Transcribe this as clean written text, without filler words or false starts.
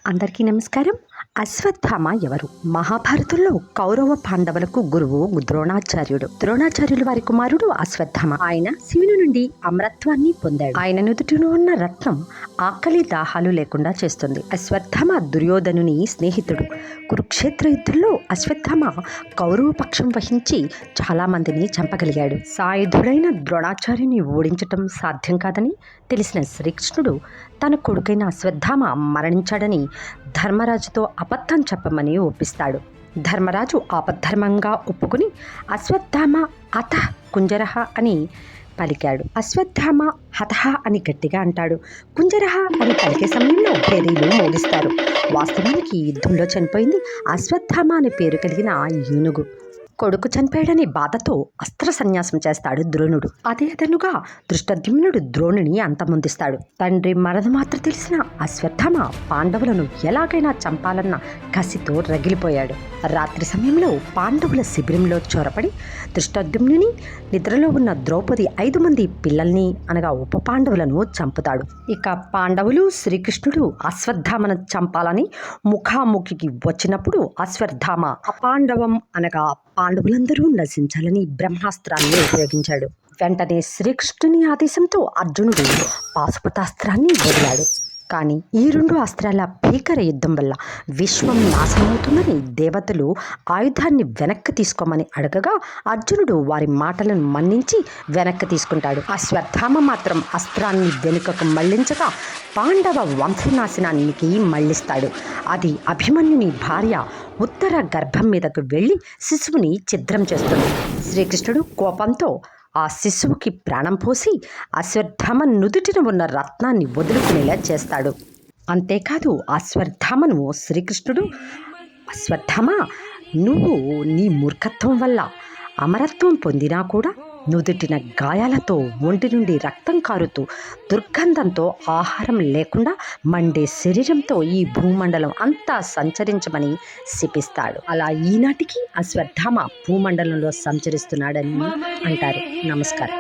అందరికీ నమస్కారం. అశ్వత్థామ ఎవరు? మహాభారతంలో కౌరవ పాండవులకు గురువు ద్రోణాచార్యుడు. ద్రోణాచార్యులు వారి కుమారుడు అశ్వత్థామ. ఆయన శివుని నుండి అమరత్వాన్ని పొందాడు. ఆయన నుదుటిలో ఉన్న రత్నం ఆకలి దాహాలు లేకుండా చేస్తుంది. అశ్వత్థామ దుర్యోధనుని స్నేహితుడు. కురుక్షేత్ర యుద్ధంలో అశ్వత్థామ కౌరవ పక్షం వహించి చాలా మందిని చంపగలిగాడు. సాయుధుడైన ద్రోణాచార్యుని ఓడించటం సాధ్యం కాదని తెలిసిన శ్రీకృష్ణుడు తన కొడుకైన అశ్వత్థామ మరణించాడని ధర్మరాజుతో అబద్ధం చెప్పమని ఒప్పిస్తాడు. ధర్మరాజు ఆపద్ధర్మంగా ఒప్పుకుని అశ్వత్థామ అత కుంజరహ అని పలికాడు. అశ్వత్థామ హతహ అని గట్టిగా అంటాడు. కుంజరహ అని పలికే సమయంలో భేరీలు మోగిస్తారు. వాస్తవానికి యుద్ధంలో చనిపోయింది అశ్వత్థామ అనే పేరు కలిగిన ఏనుగు. కొడుకు చనిపోయాడని బాధతో అస్త్ర సన్యాసం చేస్తాడు ద్రోణుడు. అదే అదనుగా దృష్టద్యుమ్నుడు ద్రోణుని అంతమొందిస్తాడు. తండ్రి మరణం మాత్రం తెలిసిన అశ్వత్థామ పాండవులను ఎలాగైనా చంపాలన్న కసితో రగిలిపోయాడు. రాత్రి సమయంలో పాండవుల శిబిరంలో చొరపడి దృష్టద్యుమ్నుని, నిద్రలో ఉన్న ద్రౌపది 5 మంది పిల్లల్ని అనగా ఉప పాండవులను చంపుతాడు. ఇక పాండవులు శ్రీకృష్ణుడు అశ్వత్థామను చంపాలని ముఖాముఖికి వచ్చినప్పుడు అశ్వత్థామ అపాండవం అనగా పాండవులందరూ నశించాలని బ్రహ్మాస్త్రాన్ని ఉపయోగించాడు. వెంటనే శ్రీకృష్ణుని ఆదేశంతో అర్జునుడు పాశుపతాస్త్రాన్ని వదిలాడు. కానీ ఈ 2 అస్త్రాల భీకర యుద్ధం వల్ల విశ్వం నాశనమవుతుందని దేవతలు ఆయుధాన్ని వెనక్కి తీసుకోమని అడగగా అర్జునుడు వారి మాటలను మన్నించి వెనక్కి తీసుకుంటాడు. అశ్వత్థామ మాత్రం అస్త్రాన్ని వెనుకకు మళ్లించగా పాండవ వంశనాశనానికి మళ్లిస్తాడు. అది అభిమన్యుని భార్య ఉత్తర గర్భం మీదకు వెళ్ళి శిశువుని ఛిద్రం చేస్తుంది. శ్రీకృష్ణుడు కోపంతో ఆ శిశువుకి ప్రాణం పోసి అశ్వత్థామ నుదుటిన ఉన్న రత్నాన్ని వదులుకునేలా చేస్తాడు. అంతేకాదు అశ్వత్థామను శ్రీకృష్ణుడు, అశ్వత్థామ నువ్వు నీ మూర్ఖత్వం వల్ల అమరత్వం పొందినా కూడా నుదుటిన గాయాలతో ఒంటి నుండి రక్తం కారుతూ దుర్గంధంతో ఆహారం లేకుండా మండే శరీరంతో ఈ భూమండలం అంతా సంచరించమని శపిస్తాడు. అలా ఈనాటికి అశ్వత్థామ భూమండలంలో సంచరిస్తున్నాడని అంటారు. నమస్కారం.